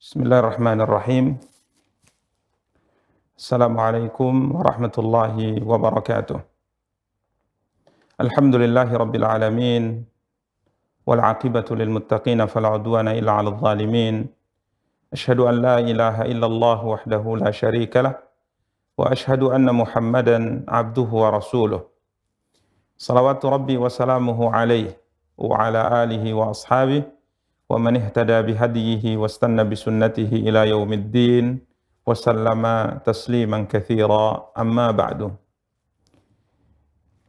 Bismillahirrahmanirrahim. Assalamualaikum warahmatullahi wabarakatuh. Alhamdulillahi rabbil alamin. Wal aqibatu lil muttaqin fala udwana illa 'alal zalimin. Asyhadu an la ilaha illallah wahdahu la syarika lah. Wa asyhadu anna Muhammadan 'abduhu wa rasuluh. Salawatu rabbi wa salamuhu alaihi wa ala alihi wa ashabihi wa man ihtada bihadiyihi wastanna bisunnatihi ila yaumiddin wa sallama tasliman katsira amma ba'du.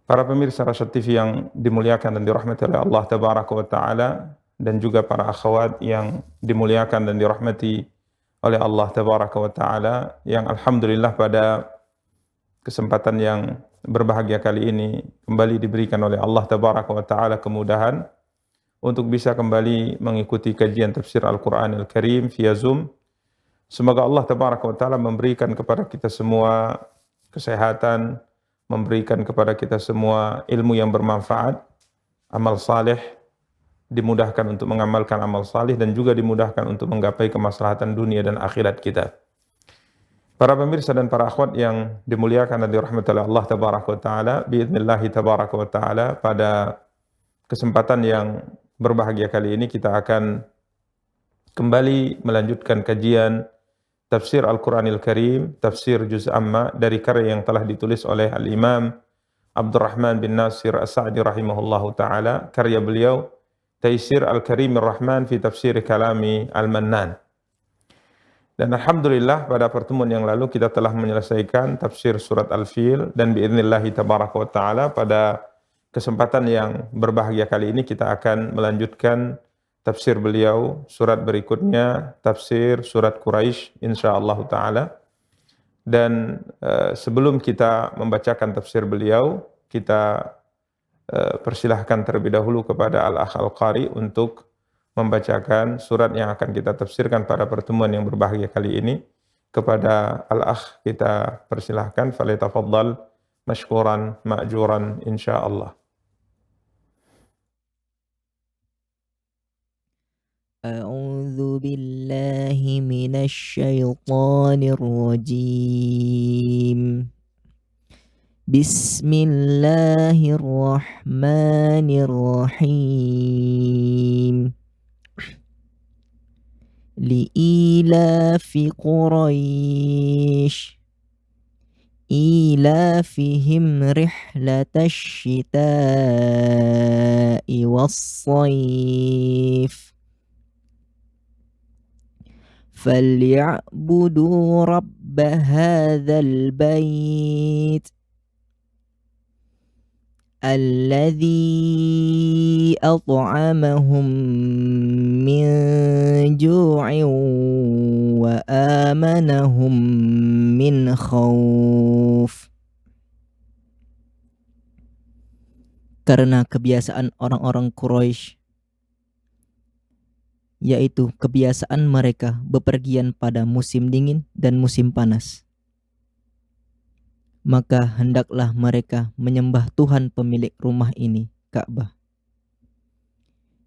Para pemirsa Rasyad TV yang dimuliakan dan dirahmati oleh Allah tabaraka wa taala, dan juga para akhwat yang dimuliakan dan dirahmati oleh Allah tabaraka wa taala, yang alhamdulillah pada kesempatan yang berbahagia kali ini kembali diberikan oleh Allah tabaraka wa taala kemudahan untuk bisa kembali mengikuti kajian tafsir Al-Qur'anil Karim via Zoom. Semoga Allah tabaraka wa taala memberikan kepada kita semua kesehatan, memberikan kepada kita semua ilmu yang bermanfaat, amal saleh, dimudahkan untuk mengamalkan amal saleh, dan juga dimudahkan untuk menggapai kemaslahatan dunia dan akhirat kita. Para pemirsa dan para akhwat yang dimuliakan dan dirahmati oleh Allah tabaraka wa taala, biidznillah tabaraka wa taala, pada kesempatan yang berbahagia kali ini kita akan kembali melanjutkan kajian tafsir Al-Qur'anil Karim, tafsir Juz Amma, dari karya yang telah ditulis oleh Al-Imam Abdurrahman bin Nasir As-Sa'di rahimahullahu ta'ala. Karya beliau Taisir Al-Karimir Rahman fi Tafsir Kalami Al-Mannan. Dan alhamdulillah pada pertemuan yang lalu kita telah menyelesaikan tafsir surat Al-Fil, dan biidznillah tabaraka wa ta'ala pada kesempatan yang berbahagia kali ini kita akan melanjutkan tafsir beliau, surat berikutnya, tafsir surat Quraisy insyaallah ta'ala. Dan sebelum kita membacakan tafsir beliau, kita persilahkan terlebih dahulu kepada Al-Akh Al-Qari untuk membacakan surat yang akan kita tafsirkan pada pertemuan yang berbahagia kali ini. Kepada Al-Akh kita persilahkan, falyatafaddal mashkuran ma'juran insyaallah. أعوذ بالله من الشيطان الرجيم. بسم الله الرحمن الرحيم. لإيلاف قريش إيلافهم رحلة الشتاء والصيف فليعبدوا رب هذا البيت الذي أطعمهم من جوع وآمنهم من خوف. Karena kebiasaan orang-orang Quraisy, yaitu kebiasaan mereka bepergian pada musim dingin dan musim panas, maka hendaklah mereka menyembah Tuhan pemilik rumah ini, Ka'bah,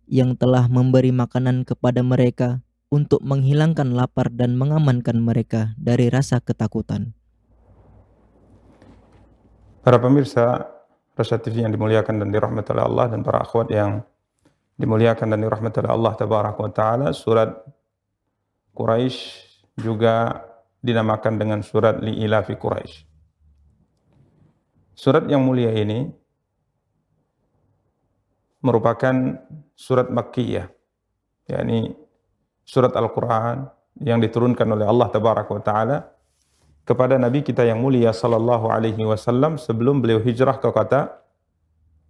yang telah memberi makanan kepada mereka untuk menghilangkan lapar dan mengamankan mereka dari rasa ketakutan. Para pemirsa Rasyad TV yang dimuliakan dan dirahmati oleh Allah, dan para akhwat yang dimuliakan dan dirahmati oleh Allah tabaraka wa taala, surat Quraisy juga dinamakan dengan surat Li'ilafi Quraisy. Surat yang mulia ini merupakan surat Makkiyah, yakni surat Al-Quran yang diturunkan oleh Allah tabaraka wa taala kepada Nabi kita yang mulia sallallahu alaihi wasallam sebelum beliau hijrah ke kota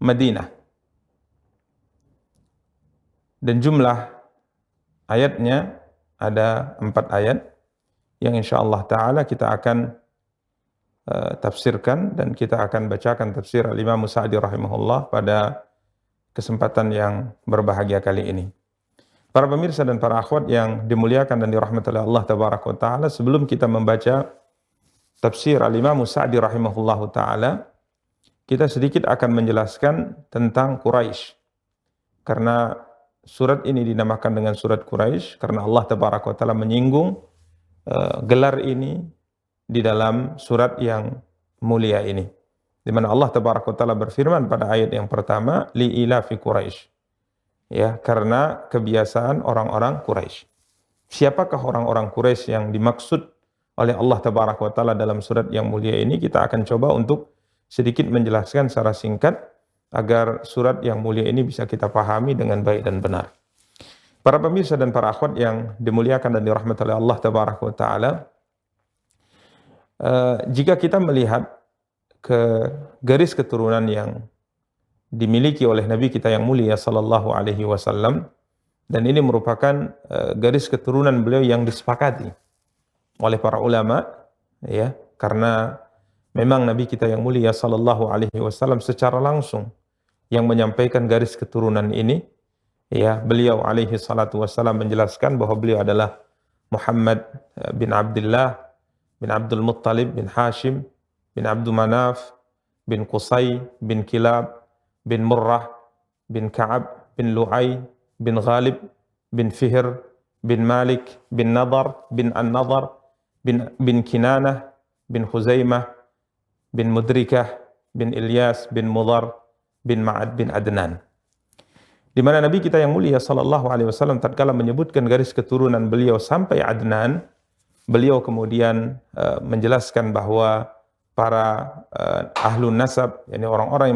Madinah. Dan jumlah ayatnya ada 4 ayat yang insyaallah ta'ala kita akan tafsirkan, dan kita akan bacakan tafsir Al-Imam Sa'di rahimahullah pada kesempatan yang berbahagia kali ini. Para pemirsa dan para akhwat yang dimuliakan dan dirahmati oleh Allah tabaraka wa ta'ala, sebelum kita membaca tafsir Al-Imam Sa'di rahimahullah ta'ala, kita sedikit akan menjelaskan tentang Quraisy. Karena surat ini dinamakan dengan surat Quraisy? Karena Allah Tabaraka wa Ta'ala menyinggung gelar ini di dalam surat yang mulia ini, di mana Allah Tabaraka wa Ta'ala berfirman pada ayat yang pertama, li ilafi Quraisy, ya, karena kebiasaan orang-orang Quraisy. Siapakah orang-orang Quraisy yang dimaksud oleh Allah Tabaraka wa Ta'ala dalam surat yang mulia ini? Kita akan coba untuk sedikit menjelaskan secara singkat agar surat yang mulia ini bisa kita pahami dengan baik dan benar. Para pemirsa dan para akhwat yang dimuliakan dan dirahmati oleh Allah Tabaraka wa Ta'ala, jika kita melihat ke garis keturunan yang dimiliki oleh Nabi kita yang mulia sallallahu alaihi wasallam, dan ini merupakan garis keturunan beliau yang disepakati oleh para ulama, ya, karena memang Nabi kita yang mulia sallallahu alaihi wasallam secara langsung yang menyampaikan garis keturunan ini, ya. Beliau alaihi salatu wasallam menjelaskan bahwa beliau adalah Muhammad bin Abdullah bin Abdul Muttalib bin Hashim bin Abdul Manaf bin Qusay bin Kilab bin Murrah bin Ka'ab bin Lu'ay bin Ghalib bin Fihr bin Malik bin Nadar bin An-Nadar bin Kinanah bin Khuzaimah bin Mudrikah bin Ilyas bin Mudhar bin Ma'ad bin Adnan. Di mana Nabi kita yang mulia sallallahu alaihi wasallam tatkala menyebutkan garis keturunan beliau sampai Adnan, beliau kemudian menjelaskan bahwa para ahlun nasab, yakni orang-orang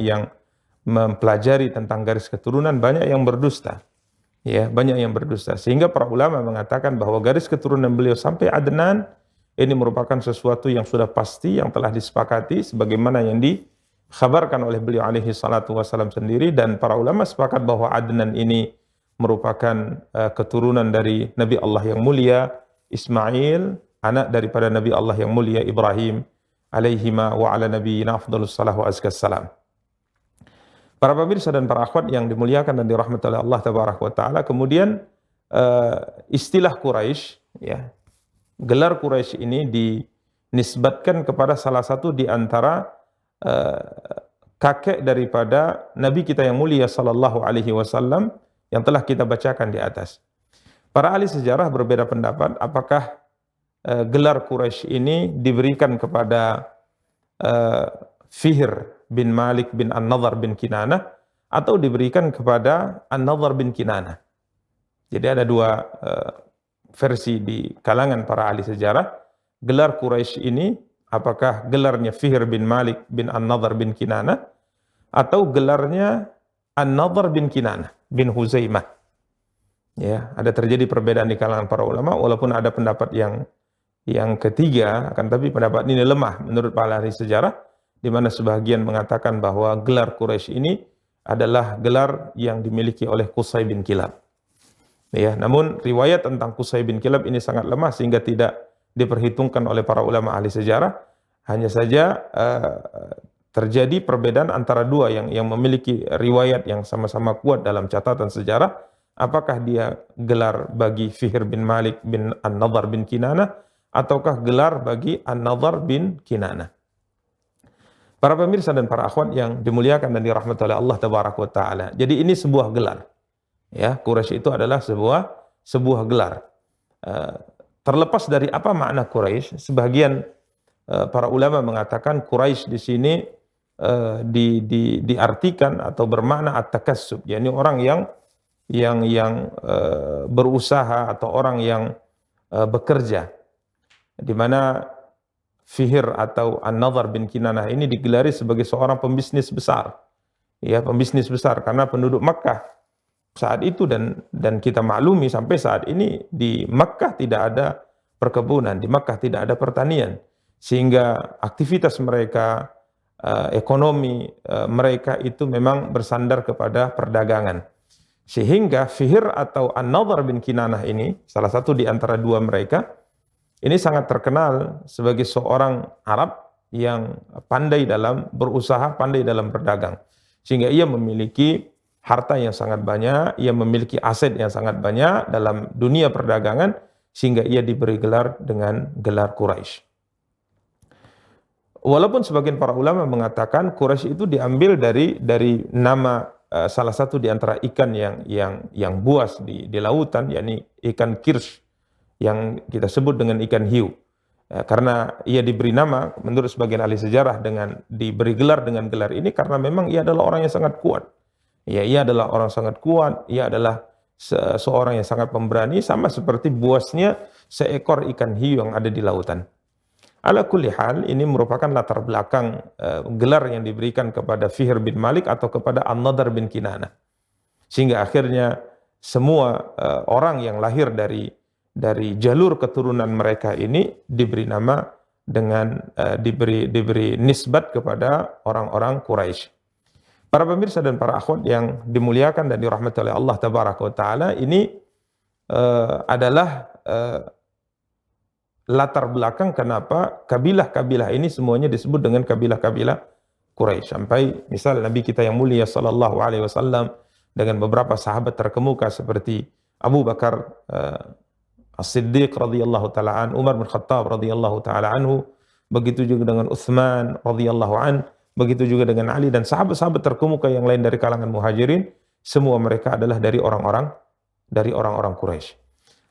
yang mempelajari tentang garis keturunan banyak yang berdusta. Ya, banyak yang berdusta. Sehingga para ulama mengatakan bahwa garis keturunan beliau sampai Adnan ini merupakan sesuatu yang sudah pasti, yang telah disepakati sebagaimana yang dikhabarkan oleh beliau alaihi salatu wasallam sendiri, dan para ulama sepakat bahwa Adnan ini merupakan keturunan dari Nabi Allah yang mulia Ismail, anak daripada Nabi Allah yang mulia Ibrahim alaihima wa ala nabiyina afdhalus salah wa azkas salam. Para pemirsa dan para akhwat yang dimuliakan dan dirahmati oleh Allah Tabaraka wa Ta'ala, kemudian istilah Quraisy, ya, gelar Quraisy ini dinisbatkan kepada salah satu di antara kakek daripada Nabi kita yang mulia sallallahu alaihi wasallam yang telah kita bacakan di atas. Para ahli sejarah berbeda pendapat apakah gelar Quraisy ini diberikan kepada Fihr bin Malik bin An-Nadhar bin Kinanah atau diberikan kepada An-Nadhar bin Kinanah. Jadi ada dua versi di kalangan para ahli sejarah. Gelar Quraisy ini apakah gelarnya Fihr bin Malik bin An-Nadhar bin Kinanah atau gelarnya An-Nadhar bin Kinanah bin Huzaimah. Ya, ada terjadi perbedaan di kalangan para ulama, walaupun ada pendapat yang ketiga, akan tapi pendapat ini lemah menurut para ahli sejarah, di mana sebagian mengatakan bahwa gelar Quraisy ini adalah gelar yang dimiliki oleh Qusay bin Kilab. Ya, namun riwayat tentang Qusay bin Kilab ini sangat lemah sehingga tidak diperhitungkan oleh para ulama ahli sejarah. Hanya saja terjadi perbedaan antara dua yang memiliki riwayat yang sama-sama kuat dalam catatan sejarah. Apakah dia gelar bagi Fihr bin Malik bin An-Nadhar bin Kinanah ataukah gelar bagi An-Nadhar bin Kinanah? Para pemirsa dan para akhwat yang dimuliakan dan dirahmati oleh Allah Tabaraka wa Ta'ala. Jadi ini sebuah gelar. Ya, Quraisy itu adalah sebuah gelar. Terlepas dari apa makna Quraisy, sebagian para ulama mengatakan Quraisy di sini diartikan atau bermakna at-takassub, yakni orang yang berusaha atau orang yang bekerja, di mana Fihr atau An-Nadhar bin Kinanah ini digelari sebagai seorang pembisnis besar. Ya, pembisnis besar karena penduduk Makkah saat itu dan kita maklumi sampai saat ini di Makkah tidak ada perkebunan, di Makkah tidak ada pertanian, sehingga aktivitas mereka, ekonomi mereka itu memang bersandar kepada perdagangan. Sehingga Fihr atau An-Nadhar bin Kinanah ini, salah satu di antara dua mereka, ini sangat terkenal sebagai seorang Arab yang pandai dalam berusaha, pandai dalam berdagang. Sehingga ia memiliki harta yang sangat banyak, ia memiliki aset yang sangat banyak dalam dunia perdagangan, sehingga ia diberi gelar dengan gelar Quraisy. Walaupun sebagian para ulama mengatakan Quraisy itu diambil dari nama salah satu di antara ikan yang buas di lautan, yakni ikan kirsh yang kita sebut dengan ikan hiu. Karena ia diberi nama menurut sebagian ahli sejarah dengan diberi gelar dengan gelar ini karena memang ia adalah orang yang sangat kuat. Ya, ia adalah orang sangat kuat, ia adalah seorang yang sangat pemberani, sama seperti buasnya seekor ikan hiu yang ada di lautan. Ala kulli hal, ini merupakan latar belakang gelar yang diberikan kepada Fihr bin Malik atau kepada An-Nadhr bin Kinanah. Sehingga akhirnya semua orang yang lahir dari jalur keturunan mereka ini diberi nama dengan diberi nisbat kepada orang-orang Quraisy. Para pemirsa dan para akhwat yang dimuliakan dan dirahmati oleh Allah Tabaraka wa Ta'ala, ini adalah latar belakang kenapa kabilah-kabilah ini semuanya disebut dengan kabilah-kabilah Quraisy. Sampai misal Nabi kita yang mulia sallallahu alaihi wasallam dengan beberapa sahabat terkemuka seperti Abu Bakar As-Siddiq radhiyallahu taala an, Umar bin Khattab radhiyallahu taala anhu, begitu juga dengan Utsman radhiyallahu an, begitu juga dengan Ali dan sahabat-sahabat terkemuka yang lain dari kalangan Muhajirin, semua mereka adalah dari orang-orang Quraisy.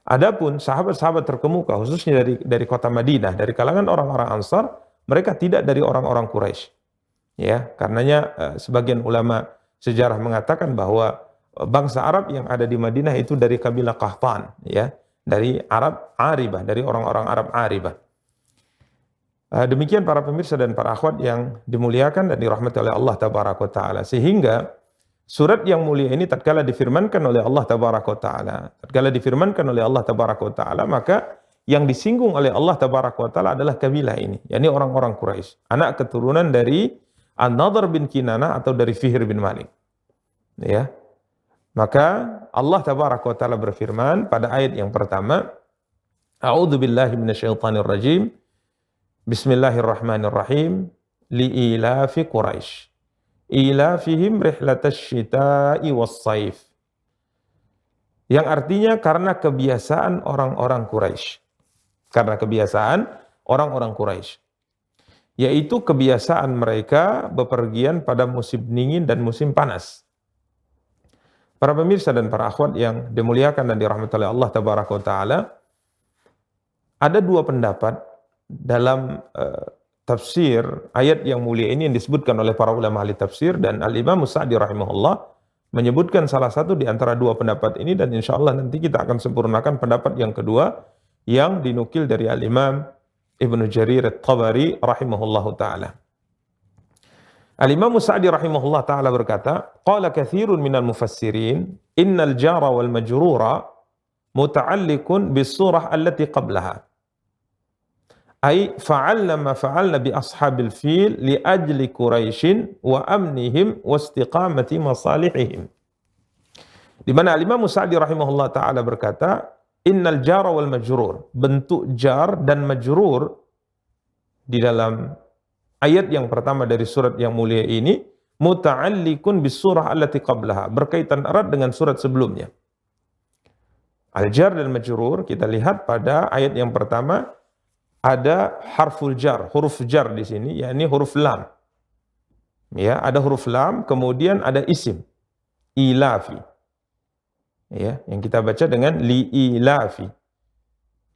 Adapun sahabat-sahabat terkemuka khususnya dari kota Madinah, dari kalangan orang-orang Ansar, mereka tidak dari orang-orang Quraisy. Ya, karenanya sebagian ulama sejarah mengatakan bahwa bangsa Arab yang ada di Madinah itu dari kabilah Qahtan, ya, dari Arab Aribah, dari orang-orang Arab Aribah. Demikian para pemirsa dan para akhwat yang dimuliakan dan dirahmati oleh Allah Tabaraka wa Ta'ala. Sehingga surat yang mulia ini tatkala difirmankan oleh Allah Tabaraka wa Ta'ala, maka yang disinggung oleh Allah Tabaraka wa Ta'ala adalah kabilah ini, yakni orang-orang Quraisy, anak keturunan dari An-Nadhr bin Kinanah atau dari Fihr bin Malik. Ya. Maka Allah Tabaraka wa Ta'ala berfirman pada ayat yang pertama, A'udzu billahi minasyaitonir rajim. Bismillahirrahmanirrahim. Li'ilafi Quraisy. Ilafihim rihlatash syita'i was-saif. Yang artinya karena kebiasaan orang-orang Quraisy. Karena kebiasaan orang-orang Quraisy. Yaitu kebiasaan mereka bepergian pada musim dingin dan musim panas. Para pemirsa dan para akhwat yang dimuliakan dan dirahmati oleh Allah Tabaraka wa Ta'ala, ada dua pendapat dalam tafsir ayat yang mulia ini yang disebutkan oleh para ulama ahli tafsir, dan Al-Imam Sa'di rahimahullah menyebutkan salah satu di antara dua pendapat ini, dan insyaallah nanti kita akan sempurnakan pendapat yang kedua yang dinukil dari Al-Imam Ibnu Jarir At-Tabari rahimahullahu ta'ala. Al-Imam Sa'di rahimahullah ta'ala berkata, qala katsirun minal mufassirin innal jara wal majrura muta'alliqun bis surah allati qablaha. Ay fa'alna ma fa'alna bi ashabil fil li ajli Quraisyin wa amnihim wa istiqamati masalihihim. Di mana Al-Imam Sa'di rahimahullah ta'ala berkata, innal jara wal majrur, bentuk jar dan majrur di dalam ayat yang pertama dari surat yang mulia ini muta'alliqun bis surah allati qablaha, berkaitan erat dengan surat sebelumnya. Al-jar dan majrur kita lihat pada ayat yang pertama ada harful jar, huruf jar di sini, yakni huruf lam. Ya, ada huruf lam, kemudian ada isim ilafi. Ya, yang kita baca dengan li ilafi.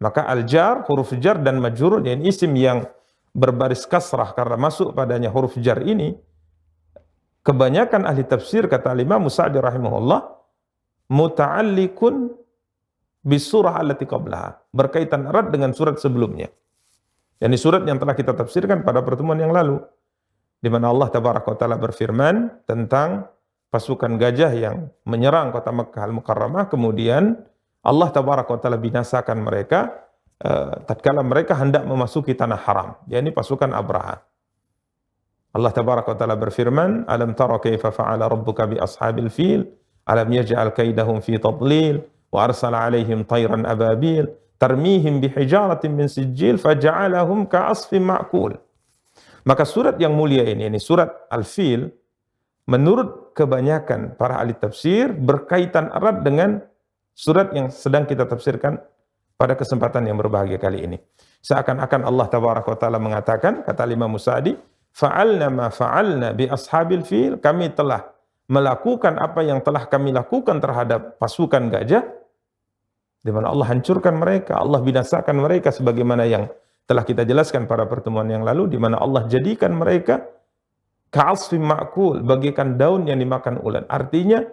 Maka al-jar, huruf jar dan majrur, yakni isim yang berbaris kasrah karena masuk padanya huruf jar ini, kebanyakan ahli tafsir kata Imam Sa'di rahimahullah muta'alliqun bis surah allati qablaha, berkaitan erat dengan surat sebelumnya. Yani surat yang telah kita tafsirkan pada pertemuan yang lalu, di mana Allah Tabaraka wa Ta'ala berfirman tentang pasukan gajah yang menyerang kota Makkah Al-Mukarramah, kemudian Allah Tabaraka wa Ta'ala binasakan mereka tatkala mereka hendak memasuki tanah haram, yakni pasukan Abraha. Allah Tabaraka wa Ta'ala berfirman, alam tara kaifa fa'ala rabbuka bi ashabil fil, alam yaj'al kaidahum fi tadlil, wa arsala alaihim tayran ababil tarmihim bihijaratin min sijil faja'alahum ka'asfin ma'kul. Maka surat yang mulia ini surat Al-Fil, menurut kebanyakan para ahli tafsir berkaitan erat dengan surat yang sedang kita tafsirkan pada kesempatan yang berbahagia kali ini. Seakan-akan Allah Tabaraka wa Ta'ala mengatakan, kata Imam Sa'di, fa'alna ma fa'alna bi ashabil fil, kami telah melakukan apa yang telah kami lakukan terhadap pasukan gajah, di mana Allah hancurkan mereka, Allah binasakan mereka sebagaimana yang telah kita jelaskan pada pertemuan yang lalu, di mana Allah jadikan mereka ka'asfim ma'kul, bagaikan daun yang dimakan ulat. Artinya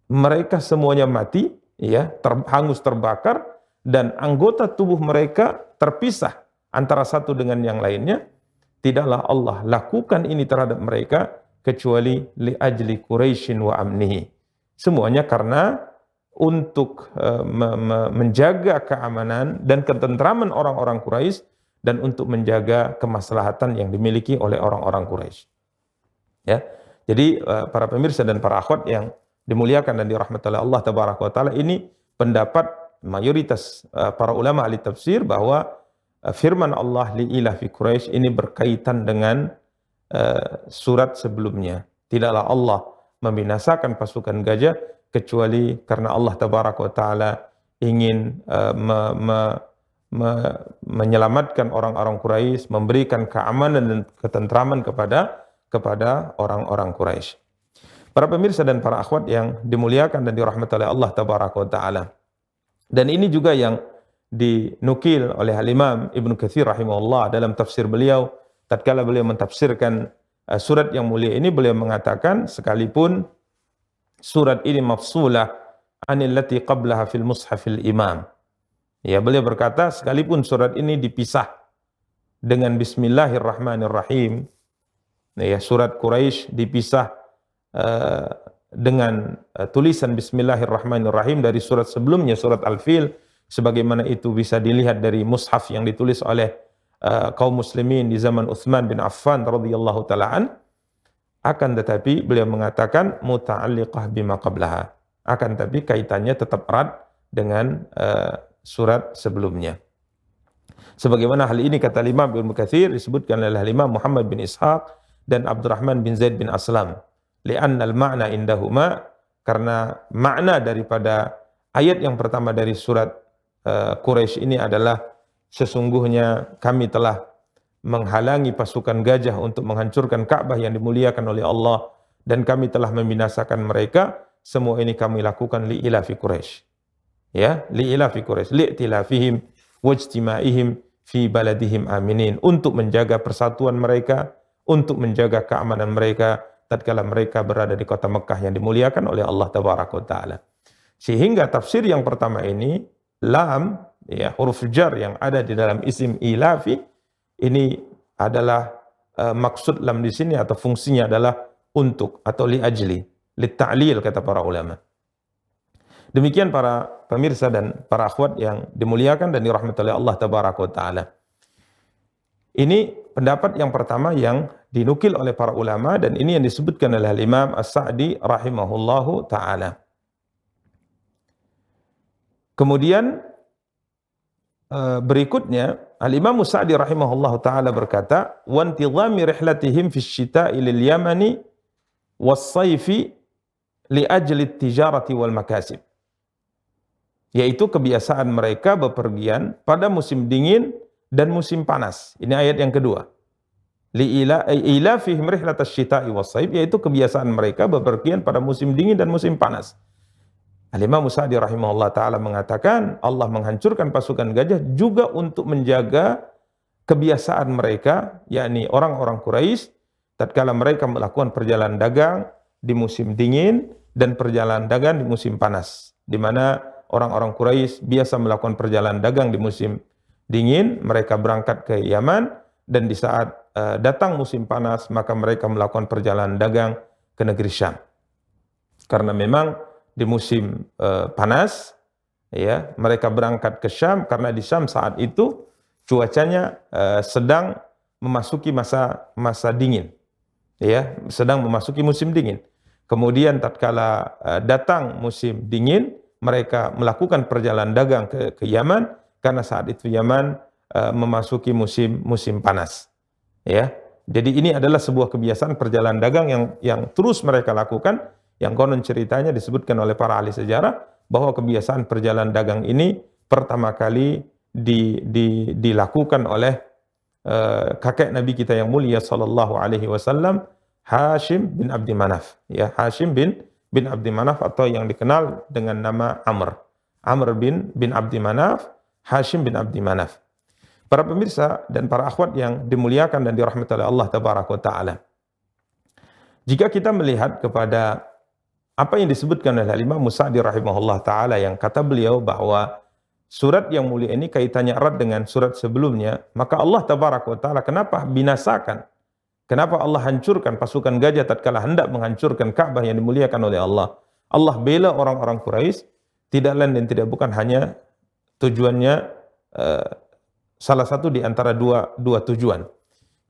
mereka semuanya mati, ya, hangus terbakar, dan anggota tubuh mereka terpisah antara satu dengan yang lainnya. Tidaklah Allah lakukan ini terhadap mereka kecuali li ajli Quraisyin wa amnihi. Semuanya karena untuk menjaga keamanan dan ketentraman orang-orang Quraisy dan untuk menjaga kemaslahatan yang dimiliki oleh orang-orang Quraisy. Ya. Jadi para pemirsa dan para akhwat yang dimuliakan dan dirahmati oleh Allah tabaraka wa taala, ini pendapat mayoritas para ulama ahli tafsir bahwa firman Allah li ila fi Quraisy ini berkaitan dengan surat sebelumnya. Tidaklah Allah membinasakan pasukan gajah kecuali karena Allah tabaraka wa taala ingin menyelamatkan orang-orang Quraisy, memberikan keamanan dan ketentraman kepada orang-orang Quraisy. Para pemirsa dan para akhwat yang dimuliakan dan dirahmati oleh Allah tabaraka wa taala. Dan ini juga yang dinukil oleh Al-Imam Ibnu Katsir rahimahullah dalam tafsir beliau. Tatkala beliau mentafsirkan surat yang mulia ini, beliau mengatakan sekalipun surat ini mafsulah anil lati qablaha fil mushafil imam. Ya, beliau berkata sekalipun surat ini dipisah dengan bismillahirrahmanirrahim, ya, surat Quraisy dipisah dengan tulisan bismillahirrahmanirrahim dari surat sebelumnya, surat Al-Fil, sebagaimana itu bisa dilihat dari mushaf yang ditulis oleh kaum muslimin di zaman Utsman bin Affan radhiyallahu taala, akan tetapi beliau mengatakan muta'alliqah bima qablaha, akan tetapi kaitannya tetap erat dengan surat sebelumnya. Sebagaimana hal ini kata Imam Ibnu Katsir disebutkan oleh Imam Muhammad bin Ishaq dan Abdurrahman bin Zaid bin Aslam, li'anna al-ma'na indahuma, karena makna daripada ayat yang pertama dari surat Quraisy ini adalah sesungguhnya kami telah menghalangi pasukan gajah untuk menghancurkan Ka'bah yang dimuliakan oleh Allah, dan kami telah membinasakan mereka. Semua ini kami lakukan li'ila fi Quraisy. Ya, li'ila fi Quraisy, li'tilafihim wajtima'ihim fi baladihim aminin, untuk menjaga persatuan mereka, untuk menjaga keamanan mereka tatkala mereka berada di kota Mekah yang dimuliakan oleh Allah tabaraka wa taala. Sehingga tafsir yang pertama ini, lam, ya, huruf jar yang ada di dalam isim ilafi, ini adalah maksud lam di sini atau fungsinya adalah untuk atau li ajli, li ta'lil kata para ulama. Demikian para pemirsa dan para akhwat yang dimuliakan dan dirahmati oleh Allah tabaraka wa taala. Ini pendapat yang pertama yang dinukil oleh para ulama, dan ini yang disebutkan oleh Imam As-Sa'di rahimahullahu taala. Kemudian berikutnya Al-Imam As-Sa'di rahimahullahu taala berkata, "Wa intizami rihlatihim fi asy-syita'i lil Yamani was-sayfi li ajli at-tijarati wal makasib." Yaitu kebiasaan mereka bepergian pada musim dingin dan musim panas. Ini ayat yang kedua. Li'ilafihim rihlat asy-syita'i was-sayf, yaitu kebiasaan mereka bepergian pada musim dingin dan musim panas. Al-Imam Sa'di rahimahullah ta'ala mengatakan Allah menghancurkan pasukan gajah juga untuk menjaga kebiasaan mereka, yakni orang-orang Quraisy, tatkala mereka melakukan perjalanan dagang di musim dingin dan perjalanan dagang di musim panas, di mana orang-orang Quraisy biasa melakukan perjalanan dagang di musim dingin, mereka berangkat ke Yaman, dan di saat datang musim panas maka mereka melakukan perjalanan dagang ke negeri Syam. Karena memang di musim panas, ya, mereka berangkat ke Syam karena di Syam saat itu cuacanya sedang memasuki masa dingin, ya, sedang memasuki musim dingin. Kemudian tatkala datang musim dingin, mereka melakukan perjalanan dagang ke Yaman karena saat itu Yaman memasuki musim panas. Ya, jadi ini adalah sebuah kebiasaan perjalanan dagang yang terus mereka lakukan. Yang konon ceritanya disebutkan oleh para ahli sejarah bahwa kebiasaan perjalanan dagang ini pertama kali dilakukan oleh kakek Nabi kita yang mulia sallallahu alaihi wasallam, Hashim bin Abdi Manaf. Ya, Hashim bin Abdi Manaf atau yang dikenal dengan nama Amr. Amr bin Abdi Manaf, Hashim bin Abdi Manaf. Para pemirsa dan para akhwat yang dimuliakan dan dirahmati oleh Allah Tabaraka wa Ta'ala. Jika kita melihat kepada apa yang disebutkan oleh Imam Sa'di rahimahullah ta'ala, yang kata beliau bahwa surat yang mulia ini kaitannya erat dengan surat sebelumnya, maka Allah Tabaraka wa Ta'ala kenapa binasakan? Kenapa Allah hancurkan pasukan gajah tatkala hendak menghancurkan Ka'bah yang dimuliakan oleh Allah? Allah bela orang-orang Quraisy, tidak lain dan tidak bukan hanya tujuannya salah satu di antara dua tujuan.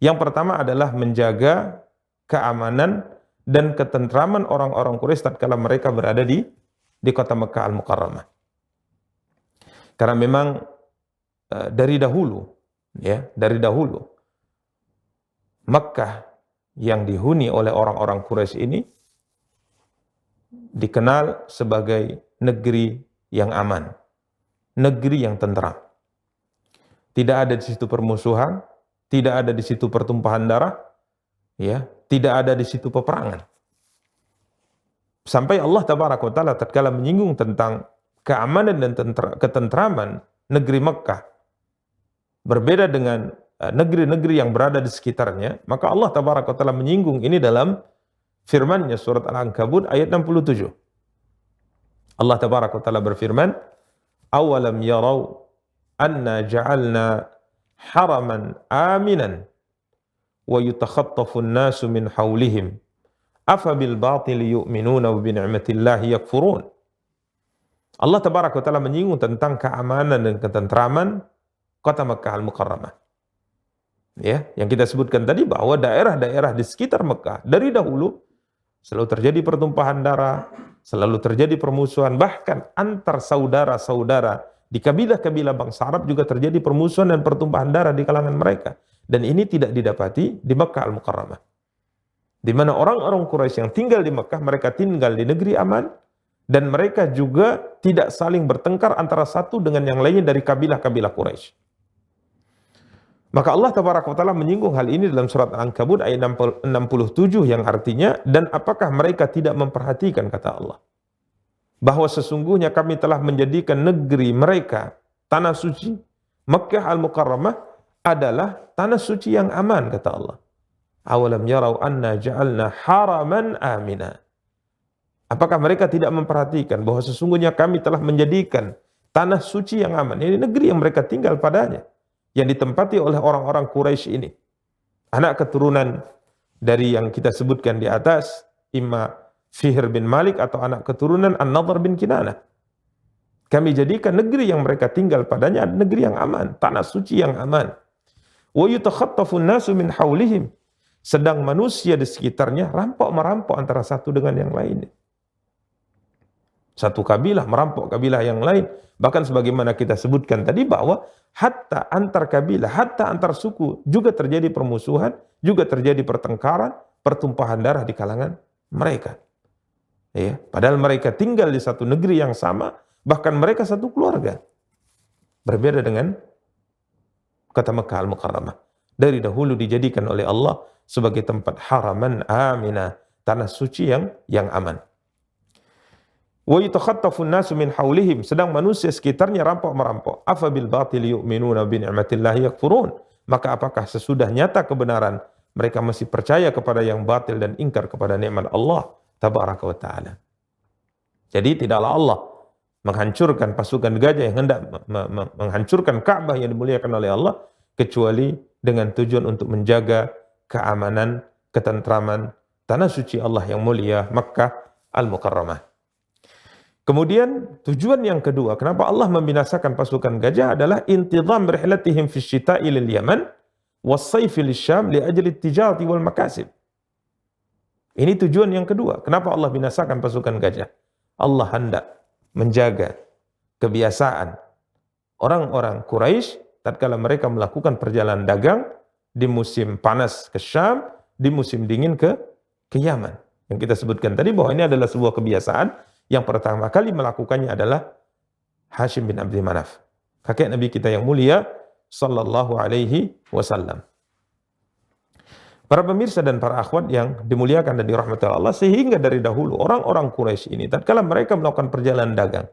Yang pertama adalah menjaga keamanan dan ketentraman orang-orang Quraisy tatkala mereka berada di kota Mekah Al-Mukarramah. Karena memang dari dahulu Mekah yang dihuni oleh orang-orang Quraisy ini dikenal sebagai negeri yang aman, negeri yang tentram. Tidak ada di situ permusuhan, tidak ada di situ pertumpahan darah, ya, tidak ada di situ peperangan. Sampai Allah Tabaraka wa Ta'ala tatkala menyinggung tentang keamanan dan ketentraman negeri Mekah, berbeda dengan negeri-negeri yang berada di sekitarnya, maka Allah Tabaraka wa Ta'ala menyinggung ini dalam firman-Nya surat Al-Ankabut ayat 67. Allah Tabaraka wa Ta'ala berfirman, "Awalam yarau anna ja'alna haraman aminan wa yutakhattafu an-nasu min hawlihim afa bil batili yu'minuna wa bi ni'matillahi yakfurun." Allah Tabaraka wa Ta'ala menyinggung tentang keamanan dan ketentraman kota Mekah Al-Mukarramah. Ya, yang kita sebutkan tadi bahwa daerah-daerah di sekitar Mekah dari dahulu selalu terjadi pertumpahan darah, selalu terjadi permusuhan, bahkan antar saudara-saudara di kabilah-kabilah bangsa Arab juga terjadi permusuhan dan pertumpahan darah di kalangan mereka. Dan ini tidak didapati di Mekah Al-Mukarramah. Di mana orang-orang Quraisy yang tinggal di Mekah, mereka tinggal di negeri aman, dan mereka juga tidak saling bertengkar antara satu dengan yang lainnya dari kabilah-kabilah Quraisy. Maka Allah Tabaraka wa Ta'ala menyinggung hal ini dalam surat Al-Ankabut ayat 67 yang artinya, dan apakah mereka tidak memperhatikan, kata Allah, bahwa sesungguhnya kami telah menjadikan negeri mereka, tanah suci, Mekah Al-Mukarramah adalah tanah suci yang aman, kata Allah. Awalam yarau anna ja'alna haraman amina. Apakah mereka tidak memperhatikan bahwa sesungguhnya kami telah menjadikan tanah suci yang aman, ini negeri yang mereka tinggal padanya, yang ditempati oleh orang-orang Quraisy ini, anak keturunan dari yang kita sebutkan di atas, imma Fihr bin Malik atau anak keturunan An-Nadhr bin Kinanah. Kami jadikan negeri yang mereka tinggal padanya negeri yang aman, tanah suci yang aman. Wa yutakhattafu an-nasu min hawlihim. Sedang manusia di sekitarnya rampok-merampok antara satu dengan yang lain. Satu kabilah merampok kabilah yang lain. Bahkan sebagaimana kita sebutkan tadi bahwa hatta antar kabilah, hatta antar suku juga terjadi permusuhan, juga terjadi pertengkaran, pertumpahan darah di kalangan mereka. Ya, padahal mereka tinggal di satu negeri yang sama, bahkan mereka satu keluarga. Berbeda dengan kota Mekah Al-Mukarramah. Dari dahulu dijadikan oleh Allah sebagai tempat haraman amina, tanah suci yang aman. Wa yatakhattafu an-nasu min hawlihim, sedang manusia sekitarnya rampok-merampok. Afa bil batil yu'minuna bi ni'matillahi yakfurun. Maka apakah sesudah nyata kebenaran mereka masih percaya kepada yang batil dan ingkar kepada nikmat Allah Tabaraka wa Ta'ala. Jadi tidaklah Allah menghancurkan pasukan gajah yang hendak menghancurkan Ka'bah yang dimuliakan oleh Allah kecuali dengan tujuan untuk menjaga keamanan, ketentraman tanah suci Allah yang mulia, Makkah Al-Mukarramah. Kemudian tujuan yang kedua, kenapa Allah membinasakan pasukan gajah adalah intizam rihlatihim fi syita'i lil Yaman was-sayfi lisyam li ajli tijarati wal makasib. Ini tujuan yang kedua. Kenapa Allah binasakan pasukan gajah? Allah hendak menjaga kebiasaan orang-orang Quraisy tatkala mereka melakukan perjalanan dagang di musim panas ke Syam, di musim dingin ke Yaman. Yang kita sebutkan tadi bahwa ini adalah sebuah kebiasaan. Yang pertama kali melakukannya adalah Hashim bin Abdi Manaf, kakek Nabi kita yang mulia sallallahu alaihi wasallam. Para pemirsa dan para akhwat yang dimuliakan dan dirahmati Allah, sehingga dari dahulu orang-orang Quraisy ini tatkala mereka melakukan perjalanan dagang,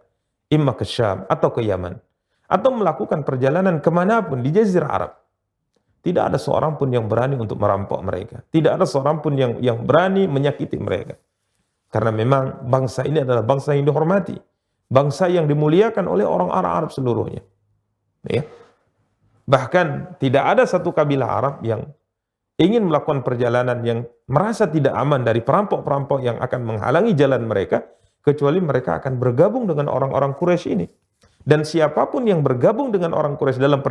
imma ke Syam atau ke Yaman, atau melakukan perjalanan kemanapun di Jazirah Arab, tidak ada seorang pun yang berani untuk merampok mereka. Tidak ada seorang pun yang berani menyakiti mereka. Karena memang bangsa ini adalah bangsa yang dihormati, bangsa yang dimuliakan oleh orang Arab seluruhnya. Ya. Bahkan tidak ada satu kabilah Arab yang ingin melakukan perjalanan yang merasa tidak aman dari perampok-perampok yang akan menghalangi jalan mereka, kecuali mereka akan bergabung dengan orang-orang Quraisy ini. Dan siapapun yang bergabung dengan orang Quraisy dalam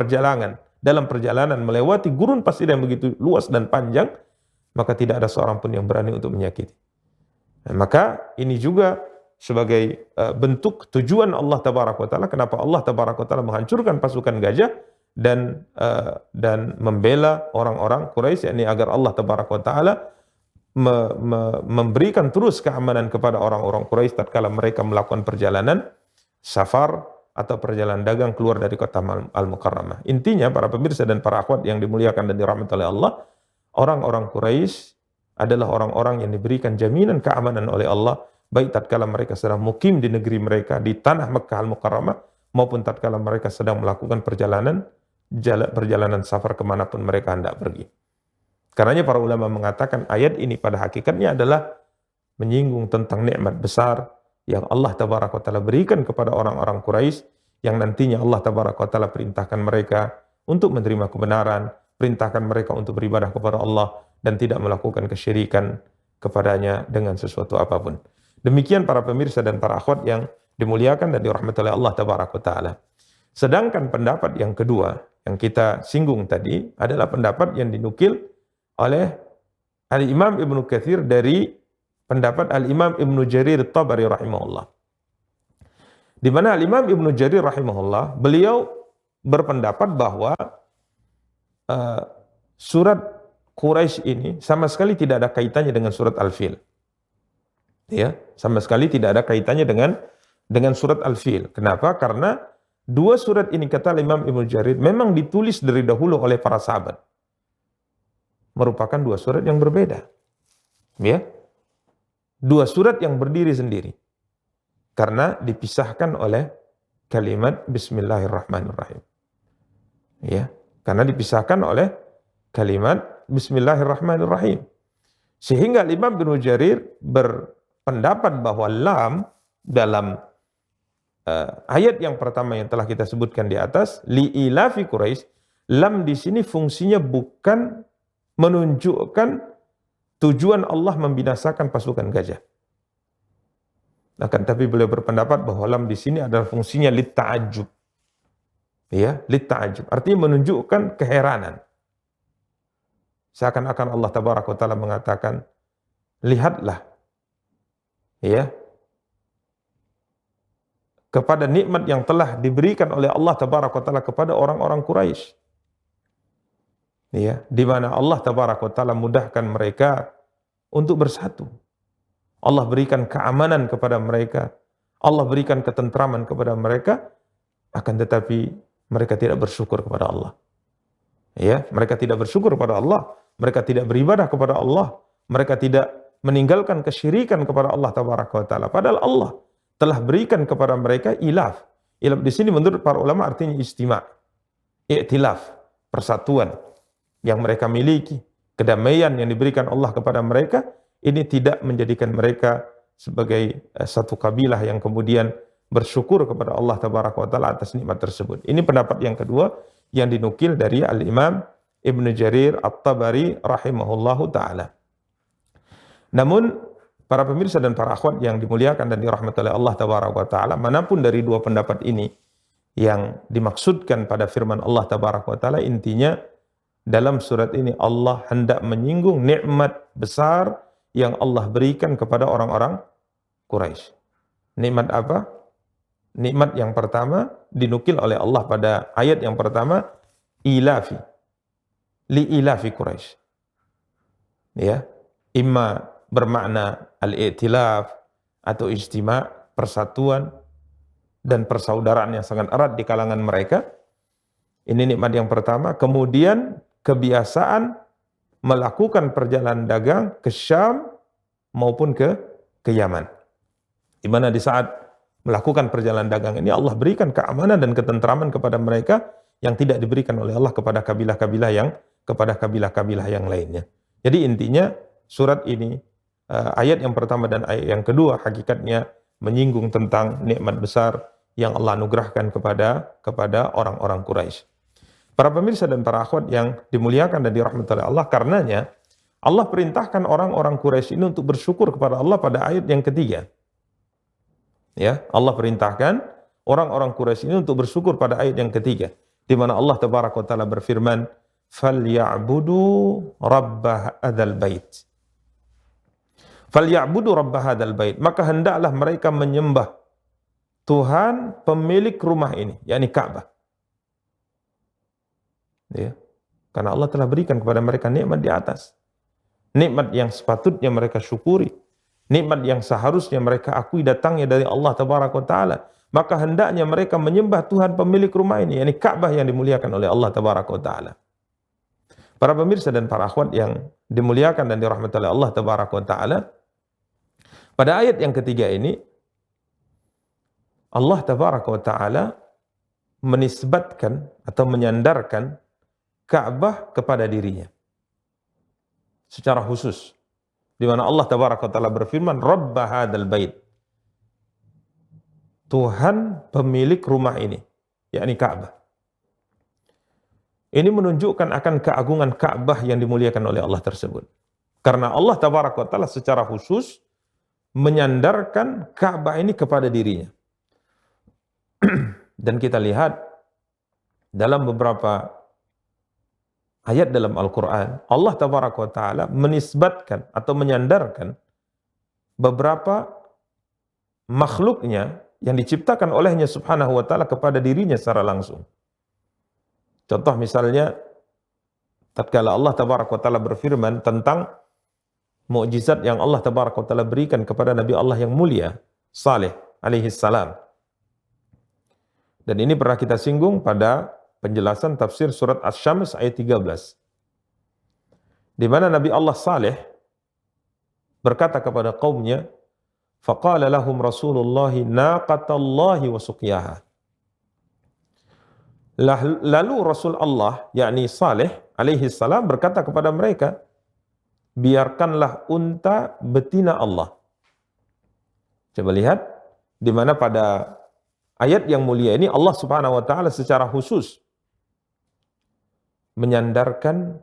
perjalanan melewati gurun pasir yang begitu luas dan panjang, maka tidak ada seorang pun yang berani untuk menyakiti. Nah, maka ini juga sebagai bentuk tujuan Allah Tabaraka wa Ta'ala, kenapa Allah Tabaraka wa Ta'ala menghancurkan pasukan gajah dan membela orang-orang Quraisy, yakni agar Allah Tabaraka wa Ta'ala memberikan terus keamanan kepada orang-orang Quraisy tatkala mereka melakukan perjalanan safar atau perjalanan dagang keluar dari kota Al-Mukarramah. Intinya para pemirsa dan para akhwat yang dimuliakan dan dirahmati oleh Allah, orang-orang Quraisy adalah orang-orang yang diberikan jaminan keamanan oleh Allah, baik tatkala mereka sedang mukim di negeri mereka di tanah Mekkah Al-Mukarramah, maupun tatkala mereka sedang melakukan perjalanan safar kemanapun mereka hendak pergi. Karenanya para ulama mengatakan ayat ini pada hakikatnya adalah menyinggung tentang nikmat besar yang Allah Tabaraka wa Ta'ala berikan kepada orang-orang Quraisy, yang nantinya Allah Tabaraka wa Ta'ala perintahkan mereka untuk menerima kebenaran, perintahkan mereka untuk beribadah kepada Allah dan tidak melakukan kesyirikan kepadanya dengan sesuatu apapun. Demikian para pemirsa dan para akhwat yang dimuliakan dan dirahmati oleh Allah Tabaraka wa Ta'ala. Sedangkan pendapat yang kedua yang kita singgung tadi adalah pendapat yang dinukil oleh Al-Imam Ibnu Katsir dari pendapat Al-Imam Ibnu Jarir At-Tabari rahimahullah. Di mana Al-Imam Ibnu Jarir rahimahullah, beliau berpendapat bahwa surat Quraisy ini sama sekali tidak ada kaitannya dengan surat Al-Fil. Ya, sama sekali tidak ada kaitannya dengan surat Al-Fil. Kenapa? Karena dua surat ini, kata Imam Ibnu Jarir, memang ditulis dari dahulu oleh para sahabat. Merupakan dua surat yang berbeda. Ya. Dua surat yang berdiri sendiri. Karena dipisahkan oleh kalimat Bismillahirrahmanirrahim. Ya, karena dipisahkan oleh kalimat Bismillahirrahmanirrahim. Sehingga Imam Ibnu Jarir berpendapat bahwa lam dalam ayat yang pertama yang telah kita sebutkan di atas, li'ilafi Quraisy, lam di sini fungsinya bukan menunjukkan tujuan Allah membinasakan pasukan gajah. Akan tapi beliau berpendapat bahwa lam di sini adalah fungsinya litta'ajjub. Ya, litta'ajjub. Artinya menunjukkan keheranan. Seakan-akan Allah Tabaraka wa Ta'ala mengatakan, lihatlah, ya, kepada nikmat yang telah diberikan oleh Allah Tabaraka wa Ta'ala kepada orang-orang Quraisy. Ya, di mana Allah Tabaraka wa Ta'ala mudahkan mereka untuk bersatu. Allah berikan keamanan kepada mereka. Allah berikan ketentraman kepada mereka. Akan tetapi mereka tidak bersyukur kepada Allah. Ya, mereka tidak bersyukur kepada Allah. Mereka tidak beribadah kepada Allah. Mereka tidak meninggalkan kesyirikan kepada Allah Tabaraka wa Ta'ala. Padahal Allah telah berikan kepada mereka ilaf. Ilaf di sini menurut para ulama artinya istima', i'tilaf, persatuan yang mereka miliki, kedamaian yang diberikan Allah kepada mereka, ini tidak menjadikan mereka sebagai satu kabilah yang kemudian bersyukur kepada Allah Tabaraka wa Ta'ala atas nikmat tersebut. Ini pendapat yang kedua yang dinukil dari Al-Imam Ibnu Jarir At-Tabari rahimahullahu ta'ala. Namun para pemirsa dan para akhwat yang dimuliakan dan dirahmati oleh Allah Tabaraka wa Ta'ala, manapun dari dua pendapat ini yang dimaksudkan pada firman Allah Tabaraka wa Ta'ala, intinya dalam surat ini Allah hendak menyinggung nikmat besar yang Allah berikan kepada orang-orang Quraisy. Nikmat apa? Nikmat yang pertama dinukil oleh Allah pada ayat yang pertama, ilafi, li'ilafi Quraisy. Ya, imma bermakna al-i'tilaf atau ijtima', persatuan dan persaudaraan yang sangat erat di kalangan mereka. Ini nikmat yang pertama. Kemudian kebiasaan melakukan perjalanan dagang ke Syam maupun ke Yaman. Di mana di saat melakukan perjalanan dagang ini Allah berikan keamanan dan ketentraman kepada mereka yang tidak diberikan oleh Allah kepada kabilah-kabilah yang lainnya. Jadi intinya surat ini, ayat yang pertama dan ayat yang kedua hakikatnya menyinggung tentang nikmat besar yang Allah anugerahkan kepada orang-orang Quraisy. Para pemirsa dan para akhwat yang dimuliakan dan dirahmati oleh Allah, karenanya Allah perintahkan orang-orang Quraisy ini untuk bersyukur kepada Allah pada ayat yang ketiga. Ya, Allah perintahkan orang-orang Quraisy ini untuk bersyukur pada ayat yang ketiga, di mana Allah Tabaraka wa Taala berfirman, "Falyabudu rabb hadzal bait." Falyabudu rabb hadzal bait, maka hendaklah mereka menyembah Tuhan pemilik rumah ini, yakni Ka'bah. Ya. Karena Allah telah berikan kepada mereka nikmat di atas. Nikmat yang sepatutnya mereka syukuri. Nikmat yang seharusnya mereka akui datangnya dari Allah Tabaraka wa Ta'ala. Maka hendaknya mereka menyembah Tuhan pemilik rumah ini, yakni Ka'bah yang dimuliakan oleh Allah Tabaraka wa Ta'ala. Para pemirsa dan para akhwat yang dimuliakan dan dirahmati oleh Allah Tabaraka wa Ta'ala, pada ayat yang ketiga ini, Allah Tabaraka wa Ta'ala menisbatkan atau menyandarkan Ka'bah kepada dirinya secara khusus, di mana Allah Tabaraka wa Ta'ala berfirman, Rabb hadzal bait, Tuhan pemilik rumah ini, yakni Ka'bah. Ini menunjukkan akan keagungan Ka'bah yang dimuliakan oleh Allah tersebut. Karena Allah Tabaraka wa Ta'ala secara khusus menyandarkan Ka'bah ini kepada dirinya. Dan kita lihat dalam beberapa ayat dalam Al-Quran, Allah Tabaraka wa Ta'ala menisbatkan atau menyandarkan beberapa makhluknya yang diciptakan olehnya subhanahu wa ta'ala kepada dirinya secara langsung. Contoh misalnya, tatkala Allah Tabaraka wa Ta'ala berfirman tentang mukjizat yang Allah Tabaraka wa Ta'ala berikan kepada Nabi Allah yang mulia, Saleh alaihi salam. Dan ini pernah kita singgung pada penjelasan tafsir surat Asy-Syams ayat 13. Di mana Nabi Allah Saleh berkata kepada kaumnya, faqala lahum Rasulullahi naqatallahi wa suqyaha. Lalu Rasul Allah, yakni Saleh alaihi salam berkata kepada mereka, biarkanlah unta betina Allah. Coba lihat, di mana pada ayat yang mulia ini Allah Subhanahu wa Ta'ala secara khusus menyandarkan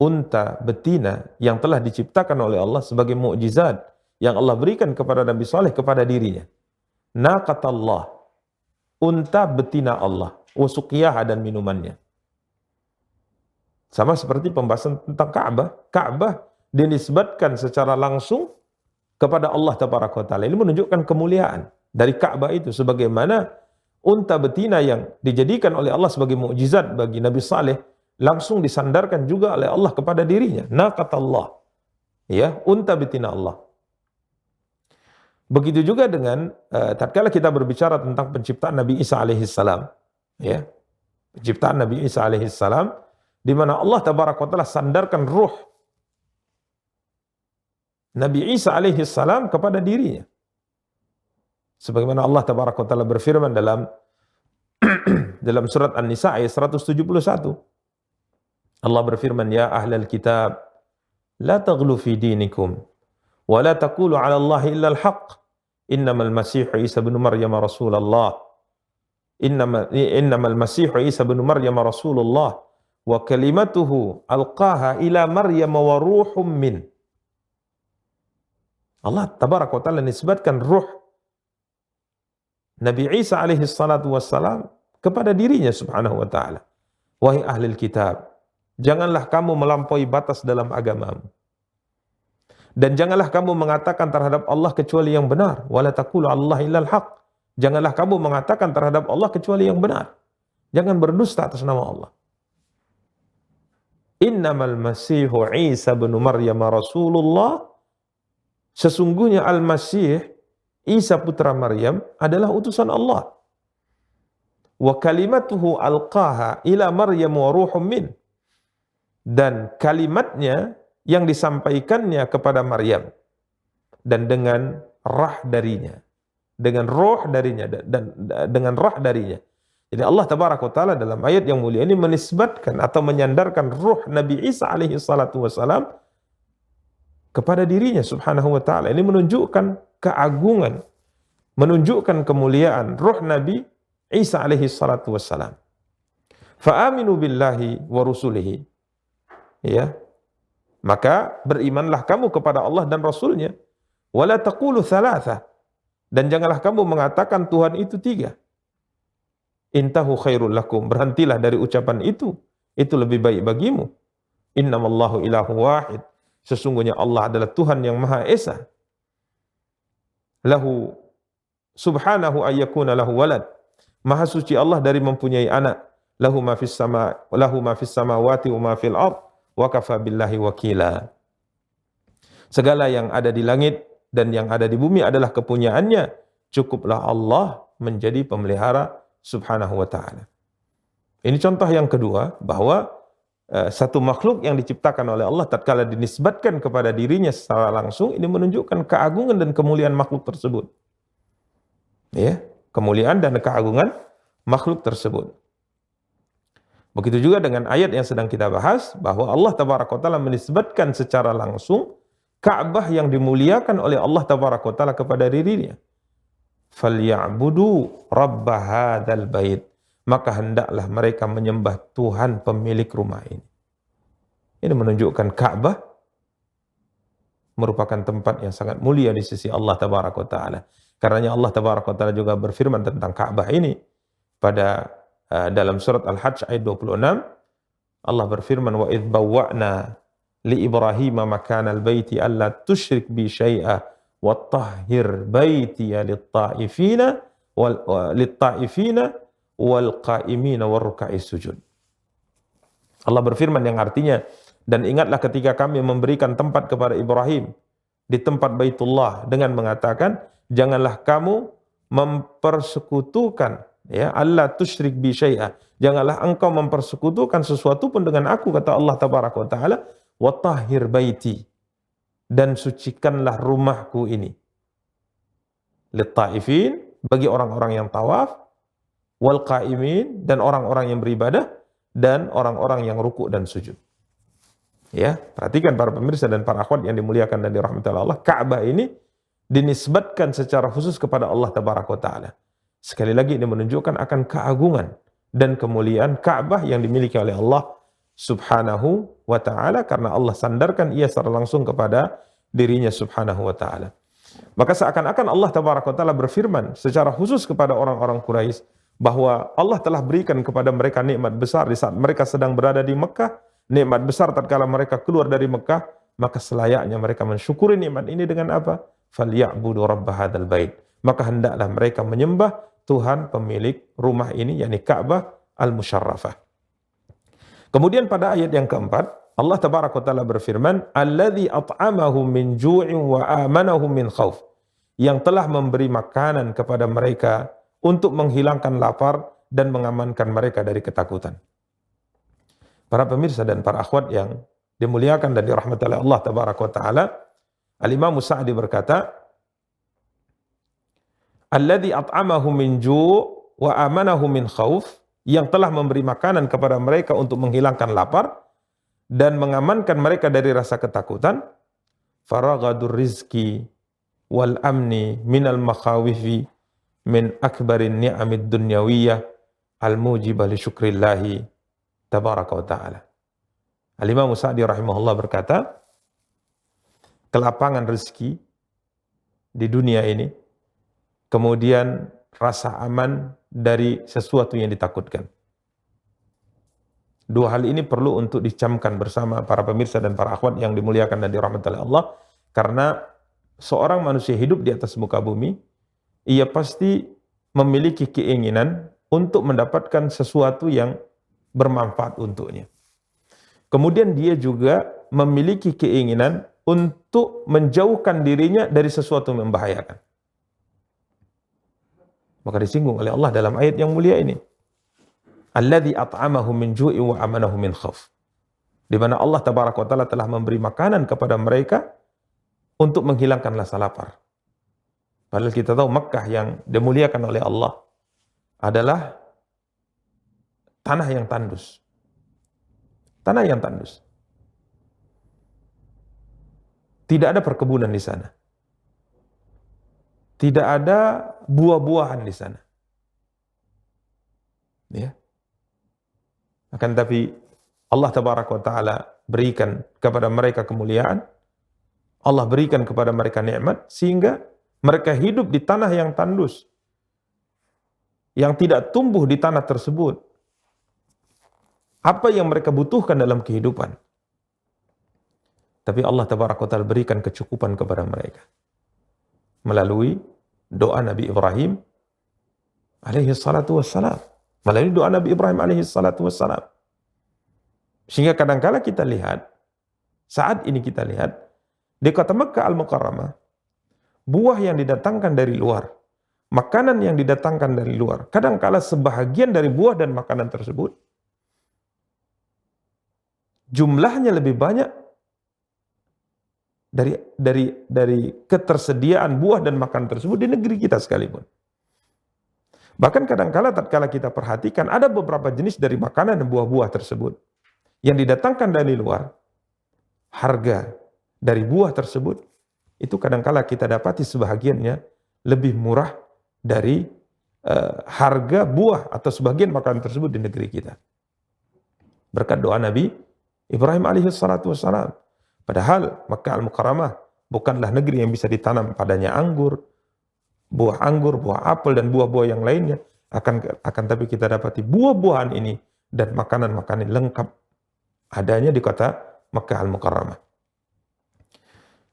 unta betina yang telah diciptakan oleh Allah sebagai mukjizat yang Allah berikan kepada Nabi Saleh kepada dirinya. Naqatallah, unta betina Allah, wa suqyaha, dan minumannya. Sama seperti pembahasan tentang Ka'bah. Ka'bah dinisbatkan secara langsung kepada Allah Tabaraka wa Ta'ala. Ini menunjukkan kemuliaan dari Ka'bah itu, sebagaimana unta betina yang dijadikan oleh Allah sebagai mukjizat bagi Nabi Saleh langsung disandarkan juga oleh Allah kepada dirinya. Naqatallah, ya, unta betina Allah. Begitu juga dengan tatkala kita berbicara tentang penciptaan Nabi Isa alaihi salam, ya. Penciptaan Nabi Isa alaihi salam, di mana Allah Tabaraka wa Ta'ala sandarkan ruh Nabi Isa alaihi salam kepada dirinya. Sebagaimana Allah Tabaraka wa Ta'ala berfirman dalam dalam surat An-Nisa ayat 171. Allah berfirman, ya ahlal kitab, la taghlu fi dinikum, wa la taqulu ala Allah illa al-haq. Innamal Masih Isa bin Maryam Rasulullah. Innamal Masih Isa bin Maryam Rasulullah wa kalimatuhu alqaha ila Maryam wa ruhum min. Allah Tabaraka wa Ta'ala nisbatkan ruh Nabi Isa alaihi salatu wassalam kepada dirinya subhanahu wa ta'ala. Wahai ahlul kitab, janganlah kamu melampaui batas dalam agamamu. Dan janganlah kamu mengatakan terhadap Allah kecuali yang benar. Wala taqulu 'alallahi illal haq. Janganlah kamu mengatakan terhadap Allah kecuali yang benar. Jangan berdusta atas nama Allah. Innamal Masihu Isa bin Maryam Rasulullah. Sesungguhnya Al-Masih Isa putra Maryam adalah utusan Allah. Wa kalimatuhu alqaha ila Maryam wa ruhum min. dan kalimatnya yang disampaikannya kepada Maryam, dan dengan rah darinya, dengan roh darinya, dan dengan rah darinya. Jadi Allah tabaraka wa taala dalam ayat yang mulia ini menisbatkan atau menyandarkan ruh Nabi Isa alaihi salatu wassalam kepada dirinya subhanahu wa ta'ala. Ini menunjukkan keagungan, menunjukkan kemuliaan ruh Nabi Isa alaihi salatu wassalam. Fa'aminu billahi wa rusulihi. Ya. Maka berimanlah kamu kepada Allah dan Rasulnya. Wala taqulu thalatha. Dan janganlah kamu mengatakan Tuhan itu 3. Intahu khairul lakum. Berhentilah dari ucapan itu. Itu lebih baik bagimu. Innamallahu ilahu wahid. Sesungguhnya Allah adalah Tuhan yang Maha Esa. Lahu subhanahu ayyakuna lahu walad. Maha suci Allah dari mempunyai anak. Lahu ma fis samawati wa ma fil ard. Wa kafa billahi wakila. Segala yang ada di langit dan yang ada di bumi adalah kepunyaannya. Cukuplah Allah menjadi pemelihara subhanahu wa ta'ala. Ini contoh yang kedua, bahwa satu makhluk yang diciptakan oleh Allah tatkala dinisbatkan kepada dirinya secara langsung, ini menunjukkan keagungan dan kemuliaan makhluk tersebut. Ya, kemuliaan dan keagungan makhluk tersebut. Begitu juga dengan ayat yang sedang kita bahas, bahwa Allah tabaraka wa ta'ala menisbatkan secara langsung Ka'bah yang dimuliakan oleh Allah tabaraka wa ta'ala kepada dirinya. Falyabudu rabba hadzal bait. Maka hendaklah mereka menyembah Tuhan pemilik rumah ini. Ini menunjukkan Ka'bah merupakan tempat yang sangat mulia di sisi Allah tabaraka wa ta'ala. Karenanya Allah tabaraka wa ta'ala juga berfirman tentang Ka'bah ini pada dalam surat Al-Hajj ayat 26. Allah berfirman, wa idh bawwa'na li Ibrahim makanal baiti alla tusyrik bi syai'a wa tahhir baitiya lit-ta'ifina wal qa'imina war ruka'is sujud. Allah berfirman yang artinya, dan ingatlah ketika kami memberikan tempat kepada Ibrahim di tempat Baitullah dengan mengatakan, janganlah kamu mempersekutukan, ya, alla tusyrik bi syai'a, janganlah engkau mempersekutukan sesuatu pun dengan aku, kata Allah tabaraka wa taala, wa tahhir baiti, dan sucikanlah rumahku ini, lit-ta'ifin, bagi orang-orang yang tawaf, wal qa'imin, dan orang-orang yang beribadah, dan orang-orang yang rukuk dan sujud. Ya, perhatikan para pemirsa dan para akhwat yang dimuliakan dan dirahmati Allah, Ka'bah ini dinisbatkan secara khusus kepada Allah tabaraka wa taala. Sekali lagi ini menunjukkan akan keagungan dan kemuliaan Ka'bah yang dimiliki oleh Allah subhanahu wa ta'ala, karena Allah sandarkan ia secara langsung kepada dirinya subhanahu wa ta'ala. Maka seakan-akan Allah tabaraka wa ta'ala berfirman secara khusus kepada orang-orang Quraisy bahwa Allah telah berikan kepada mereka nikmat besar di saat mereka sedang berada di Mekah, nikmat besar tatkala mereka keluar dari Mekah, maka selayaknya mereka mensyukuri nikmat ini dengan apa? Falyabudu rabb hadzal bait. Maka hendaklah mereka menyembah Tuhan pemilik rumah ini, yakni Ka'bah al-Musyarrafah. Kemudian pada ayat yang keempat, Allah tabaraka wa taala berfirman, alladzi at'amahum min ju'in wa amanahum min khauf, yang telah memberi makanan kepada mereka untuk menghilangkan lapar dan mengamankan mereka dari ketakutan. Para pemirsa dan para akhwat yang dimuliakan dan dirahmati oleh Allah tabaraka wa taala, Al-Imam Sa'di berkata, alladzi at'amahum min ju' wa amanahum min khauf, yang telah memberi makanan kepada mereka untuk menghilangkan lapar dan mengamankan mereka dari rasa ketakutan. Faraghadur rizki wal amni minal makhawifi min akbarin ni'amid dunyawiyah al-mujibah li syukrillahi tabaraka wa ta'ala. Al-Imam Sa'di rahimahullah berkata, kelapangan rezeki di dunia ini, kemudian rasa aman dari sesuatu yang ditakutkan. Dua hal ini perlu untuk dicamkan bersama para pemirsa dan para akhwat yang dimuliakan dan dirahmati oleh Allah, karena seorang manusia hidup di atas muka bumi, ia pasti memiliki keinginan untuk mendapatkan sesuatu yang bermanfaat untuknya. Kemudian dia juga memiliki keinginan untuk menjauhkan dirinya dari sesuatu yang membahayakan. Maka disinggung oleh Allah dalam ayat yang mulia ini. Alladzi at'amahum min ju'in wa amanahum min khauf. di mana Allah Tabaraka wa Ta'ala telah memberi makanan kepada mereka untuk menghilangkan rasa lapar. Padahal kita tahu Mekkah yang dimuliakan oleh Allah adalah tanah yang tandus. Tanah yang tandus. Tidak ada perkebunan di sana. Tidak ada buah-buahan di sana. Ya. Akan tapi Allah Tabaraka wa Ta'ala berikan kepada mereka kemuliaan. Allah berikan kepada mereka nikmat sehingga mereka hidup di tanah yang tandus. Yang tidak tumbuh di tanah tersebut. Apa yang mereka butuhkan dalam kehidupan. Tapi Allah Tabaraka wa Ta'ala berikan kecukupan kepada mereka. Melalui doa Nabi Ibrahim alaihi salatu wassalam. Melalui doa Nabi Ibrahim alaihi salatu wassalam. Sehingga kadangkala kita lihat, saat ini kita lihat, di kota Mekkah Al-Mukarramah, buah yang didatangkan dari luar, makanan yang didatangkan dari luar, kadangkala sebahagian dari buah dan makanan tersebut, jumlahnya lebih banyak dari ketersediaan buah dan makanan tersebut di negeri kita sekalipun. Bahkan kadangkala tatkala kita perhatikan ada beberapa jenis dari makanan dan buah-buah tersebut yang didatangkan dari luar, harga dari buah tersebut itu kadangkala kita dapati sebahagiannya lebih murah dari harga buah atau sebagian makanan tersebut di negeri kita. Berkat doa Nabi Ibrahim alaihi salatu wassalam. Padahal Makkah Al-Mukarramah bukanlah negeri yang bisa ditanam padanya anggur, buah apel dan buah-buah yang lainnya. Akan tapi kita dapati buah-buahan ini dan makanan-makanan lengkap adanya di kota Makkah Al-Mukarramah.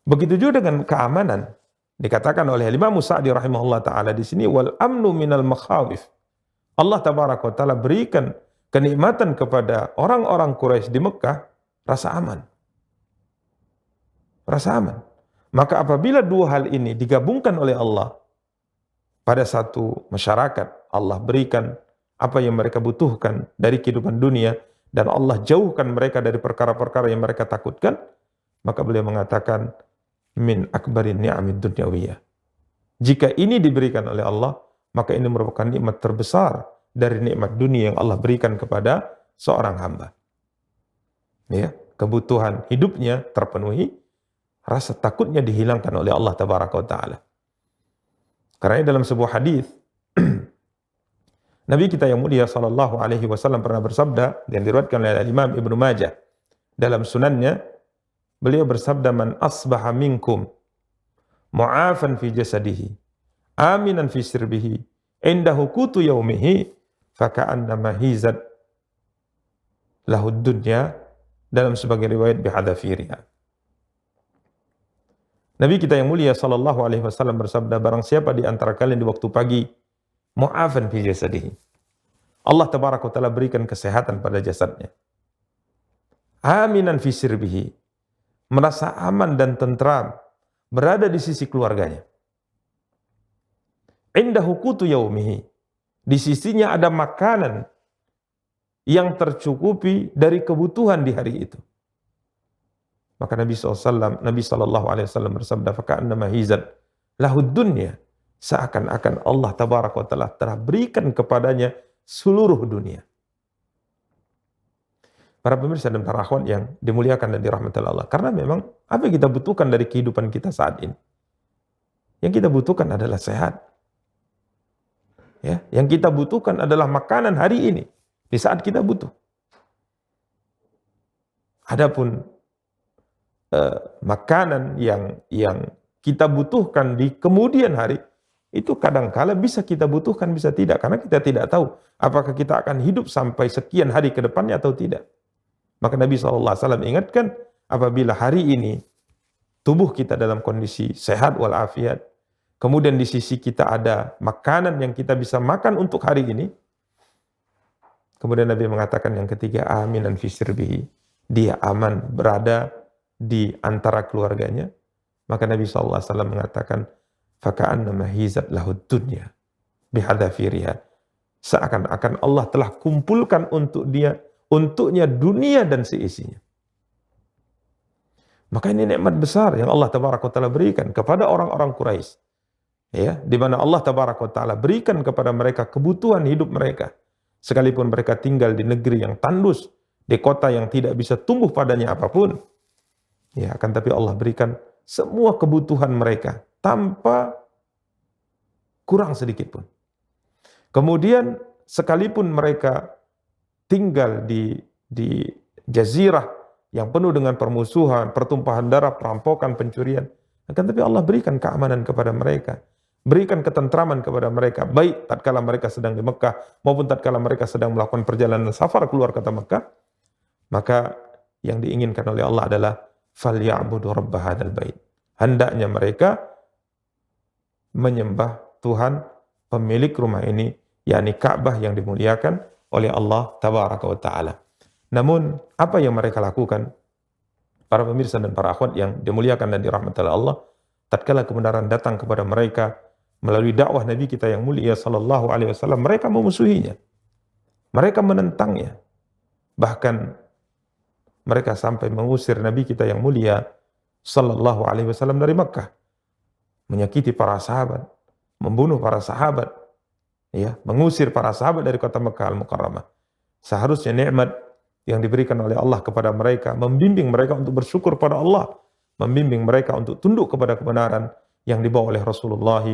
Begitu juga dengan keamanan. Dikatakan oleh Imam Sa'di rahimahullah ta'ala di sini, wal amnu minal makhawif. Allah Tabaraka wa Ta'ala berikan kenikmatan kepada orang-orang Quraisy di Mekah, rasa aman. Rasa aman. Maka apabila dua hal ini digabungkan oleh Allah pada satu masyarakat, Allah berikan apa yang mereka butuhkan dari kehidupan dunia, dan Allah jauhkan mereka dari perkara-perkara yang mereka takutkan, maka beliau mengatakan, min akbarin ni'amid dunyawiyah. Jika ini diberikan oleh Allah, maka ini merupakan nikmat terbesar dari nikmat dunia yang Allah berikan kepada seorang hamba. Ya, kebutuhan hidupnya terpenuhi, rasa takutnya dihilangkan oleh Allah Tabaraka wa Ta'ala. Karena dalam sebuah hadis Nabi kita yang mulia sallallahu alaihi wasallam pernah bersabda, yang diriwayatkan oleh Imam Ibnu Majah dalam sunannya, beliau bersabda, man asbaha minkum mu'afan fi jasadihi aminan fi sirbihi indahu qutu yaumihi faka'annama hizat lahud dunya, dalam sebagian riwayat bihadafiriha. Nabi kita yang mulia sallallahu alaihi wasallam bersabda, barang siapa di antara kalian di waktu pagi mu'afan fi jasadihi, Allah Tabaraka wa Ta'ala berikan kesehatan pada jasadnya, aminan fi sirbihi, merasa aman dan tentram berada di sisi keluarganya, indahu qutu yaumihi, di sisinya ada makanan yang tercukupi dari kebutuhan di hari itu. Maka Nabi sallallahu alaihi wasallam bersabda, faka'annama hizat lahud dunya, seakan-akan Allah Tabaraka wa Ta'ala telah berikan kepadanya seluruh dunia. Para pemirsa dan para akhwat yang dimuliakan dan dirahmati Allah, karena memang apa yang kita butuhkan dari kehidupan kita saat ini, yang kita butuhkan adalah sehat. Ya, yang kita butuhkan adalah makanan hari ini di saat kita butuh. Adapun makanan yang kita butuhkan di kemudian hari, itu kadangkala bisa kita butuhkan, bisa tidak, karena kita tidak tahu apakah kita akan hidup sampai sekian hari ke depannya atau tidak. Maka Nabi SAW ingatkan, apabila hari ini tubuh kita dalam kondisi sehat walafiat, kemudian di sisi kita ada makanan yang kita bisa makan untuk hari ini, kemudian Nabi mengatakan yang ketiga, aminan fi sirbihi, dia aman berada di antara keluarganya, maka Nabi SAW mengatakan, faka'annama hizat lahud dunya bihadafiriha, seakan-akan Allah telah kumpulkan untuknya dunia dan seisinya. Maka ini nikmat besar yang Allah Tabaraka wa Ta'ala berikan kepada orang-orang Quraisy. Ya, di mana Allah Tabaraka wa Ta'ala berikan kepada mereka kebutuhan hidup mereka. Sekalipun mereka tinggal di negeri yang tandus, di kota yang tidak bisa tumbuh padanya apapun. Ya, akan tapi Allah berikan semua kebutuhan mereka tanpa kurang sedikit pun. Kemudian sekalipun mereka tinggal di jazirah yang penuh dengan permusuhan, pertumpahan darah, perampokan, pencurian, akan tapi Allah berikan keamanan kepada mereka, berikan ketentraman kepada mereka, baik tatkala mereka sedang di Mekah maupun tatkala mereka sedang melakukan perjalanan safar keluar kota Mekah. Maka yang diinginkan oleh Allah adalah falyabudu rabb hadzal bait. Hendaknya mereka menyembah Tuhan pemilik rumah ini, yakni Ka'bah yang dimuliakan oleh Allah Tabaraka wa Ta'ala. Namun, apa yang mereka lakukan? Para pemirsa dan para akhwat yang dimuliakan dan dirahmati oleh Allah, tatkala kebenaran datang kepada mereka melalui dakwah Nabi kita yang mulia sallallahu alaihi wasallam, mereka memusuhinya. Mereka menentangnya. Bahkan mereka sampai mengusir Nabi kita yang mulia sallallahu alaihi wasallam dari Makkah. Menyakiti para sahabat, membunuh para sahabat, ya, mengusir para sahabat dari kota Mekah Al-Mukarramah. Seharusnya nikmat yang diberikan oleh Allah kepada mereka, membimbing mereka untuk bersyukur pada Allah, membimbing mereka untuk tunduk kepada kebenaran yang dibawa oleh Rasulullah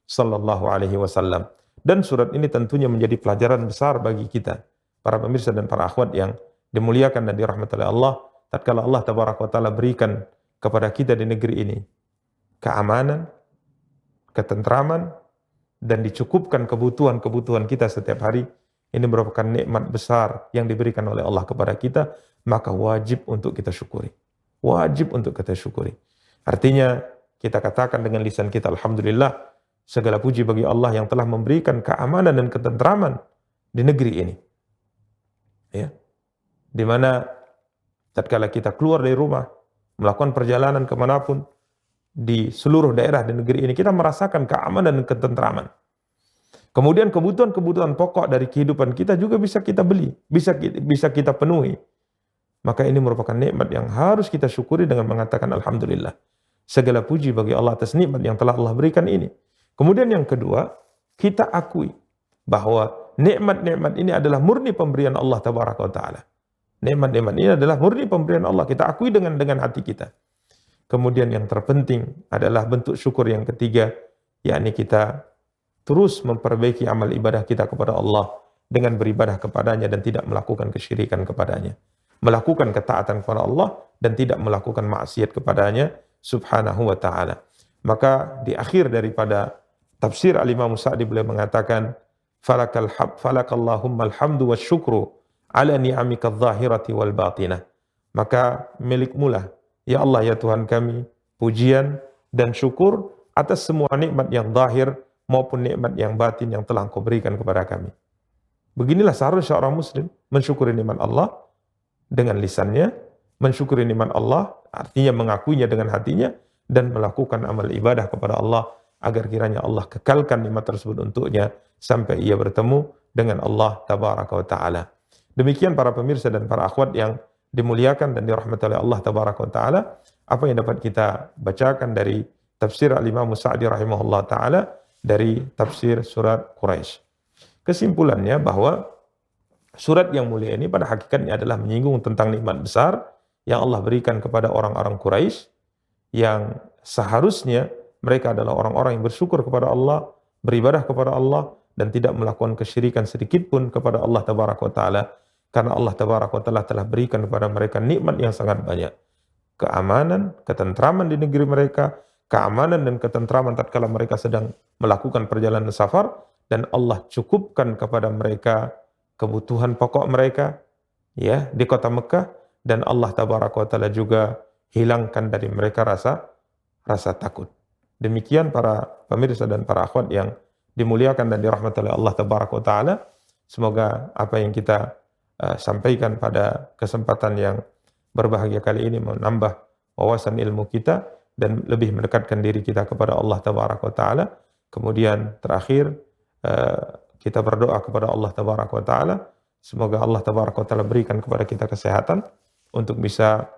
sallallahu alaihi wasallam. Dan surat ini tentunya menjadi pelajaran besar bagi kita, para pemirsa dan para akhwat yang dimuliakan dan dirahmati oleh Allah, tatkala Allah Tabaraka wa Ta'ala berikan kepada kita di negeri ini keamanan, ketentraman, dan dicukupkan kebutuhan-kebutuhan kita setiap hari. Ini merupakan nikmat besar yang diberikan oleh Allah kepada kita, maka wajib untuk kita syukuri. Wajib untuk kita syukuri. Artinya, kita katakan dengan lisan kita, alhamdulillah, segala puji bagi Allah yang telah memberikan keamanan dan ketentraman di negeri ini. Ya. Di mana tatkala kita keluar dari rumah, melakukan perjalanan kemanapun, di seluruh daerah di negeri ini, kita merasakan keamanan dan ketentraman. Kemudian kebutuhan-kebutuhan pokok dari kehidupan kita juga bisa kita beli, bisa kita penuhi. Maka ini merupakan nikmat yang harus kita syukuri dengan mengatakan alhamdulillah. Segala puji bagi Allah atas nikmat yang telah Allah berikan ini. Kemudian yang kedua, kita akui bahwa nikmat-nikmat ini adalah murni pemberian Allah Tabaraka wa Ta'ala. Nikmat-nikmat ini adalah murni pemberian Allah. Kita akui dengan hati kita. Kemudian yang terpenting adalah bentuk syukur yang ketiga, yakni kita terus memperbaiki amal ibadah kita kepada Allah dengan beribadah kepadanya dan tidak melakukan kesyirikan kepadanya. Melakukan ketaatan kepada Allah dan tidak melakukan maksiat kepadanya subhanahu wa ta'ala. Maka di akhir daripada tafsir Al-Imam Sa'di beliau mengatakan, falakallahumma alhamdu wa syukru ala ni'amika adh-dhahirati wal batinah. Maka milikmulah, ya Allah ya Tuhan kami, pujian dan syukur atas semua nikmat yang zahir maupun nikmat yang batin yang telah Engkau berikan kepada kami. Beginilah seharusnya seorang muslim mensyukuri nikmat Allah dengan lisannya, mensyukuri nikmat Allah artinya mengakuinya dengan hatinya, dan melakukan amal ibadah kepada Allah agar kiranya Allah kekalkan nikmat tersebut untuknya sampai ia bertemu dengan Allah Tabaraka wa Ta'ala. Demikian para pemirsa dan para akhwat yang dimuliakan dan dirahmati oleh Allah Tabaraka wa Ta'ala, apa yang dapat kita bacakan dari tafsir Al-Imam Sa'di rahimahullah ta'ala dari tafsir surat Quraisy. Kesimpulannya bahwa surat yang mulia ini pada hakikatnya adalah menyinggung tentang nikmat besar yang Allah berikan kepada orang-orang Quraisy, yang seharusnya mereka adalah orang-orang yang bersyukur kepada Allah, beribadah kepada Allah, dan tidak melakukan kesyirikan sedikit pun kepada Allah Tabaraka wa Ta'ala, karena Allah Tabaraka wa Ta'ala telah berikan kepada mereka nikmat yang sangat banyak. Keamanan, ketentraman di negeri mereka, keamanan dan ketentraman tatkala mereka sedang melakukan perjalanan safar, dan Allah cukupkan kepada mereka kebutuhan pokok mereka ya di kota Mekah, dan Allah Tabaraka wa Ta'ala juga hilangkan dari mereka rasa takut. Demikian para pemirsa dan para akhwat yang dimuliakan dan dirahmati oleh Allah Tabaraka wa Ta'ala, semoga apa yang kita sampaikan pada kesempatan yang berbahagia kali ini menambah wawasan ilmu kita dan lebih mendekatkan diri kita kepada Allah Tabaraka wa Ta'ala. Kemudian terakhir kita berdoa kepada Allah Tabaraka wa Ta'ala, semoga Allah Tabaraka wa Ta'ala berikan kepada kita kesehatan untuk bisa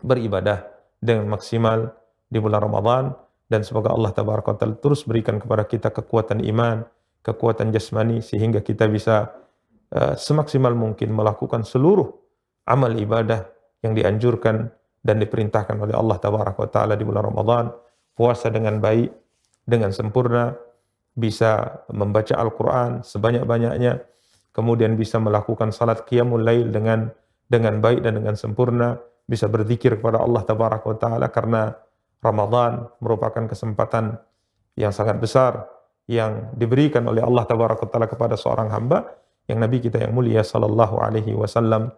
beribadah dengan maksimal di bulan Ramadan, dan semoga Allah Tabaraka wa Ta'ala terus berikan kepada kita kekuatan iman, kekuatan jasmani, sehingga kita bisa semaksimal mungkin melakukan seluruh amal ibadah yang dianjurkan dan diperintahkan oleh Allah Tabaraka wa Ta'ala di bulan Ramadan. Puasa dengan baik, dengan sempurna, bisa membaca Al-Quran sebanyak-banyaknya, kemudian bisa melakukan salat qiyamul lail dengan baik dan dengan sempurna, bisa berzikir kepada Allah Tabaraka wa Ta'ala, karena Ramadan merupakan kesempatan yang sangat besar yang diberikan oleh Allah Tabaraka wa Ta'ala kepada seorang hamba, yang Nabi kita yang mulia sallallahu alaihi wasallam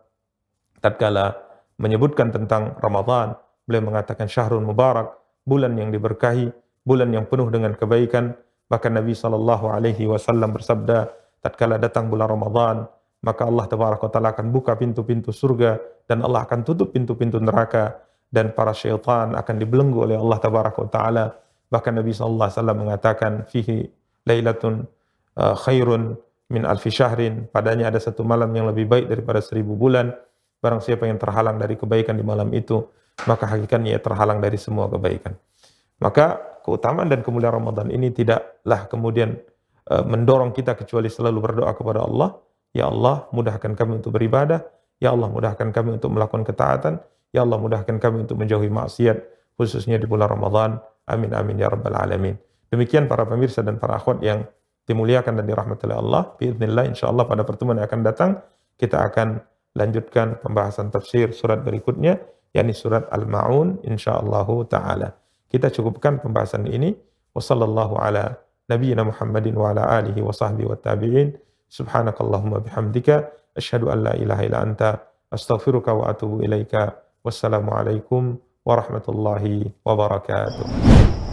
tatkala menyebutkan tentang Ramadan, beliau mengatakan syahrun mubarak, bulan yang diberkahi, bulan yang penuh dengan kebaikan. Bahkan Nabi sallallahu alaihi wasallam bersabda, tatkala datang bulan Ramadan, maka Allah Tabaraka wa Ta'ala akan buka pintu-pintu surga dan Allah akan tutup pintu-pintu neraka, dan para syaitan akan dibelenggu oleh Allah Tabaraka wa Ta'ala. Bahkan Nabi sallallahu alaihi wasallam mengatakan, fihi lailatun khairun min alfi syahrin, padanya ada satu malam yang lebih baik daripada 1000 bulan. Barang siapa yang terhalang dari kebaikan di malam itu, maka hakikatnya ia terhalang dari semua kebaikan. Maka keutamaan dan kemuliaan Ramadan ini tidaklah kemudian mendorong kita kecuali selalu berdoa kepada Allah, ya Allah mudahkan kami untuk beribadah, ya Allah mudahkan kami untuk melakukan ketaatan, ya Allah mudahkan kami untuk menjauhi maksiat, khususnya di bulan Ramadan. Amin amin ya rabbal alamin. Demikian para pemirsa dan para akhwat yang dimuliakan dan dirahmati oleh Allah. Biidznillah, insyaallah pada pertemuan yang akan datang kita akan lanjutkan pembahasan tafsir surat berikutnya, yakni surat Al-Ma'un insyaallah taala. Kita cukupkan pembahasan ini. Wassallallahu ala nabiyyina Muhammadin wa ala alihi wa sahbihi wa tabi'in. Subhanakallahumma bihamdika asyhadu an la ilaha illa anta astaghfiruka wa atubu ilaika. Wassalamu alaikum warahmatullahi wabarakatuh.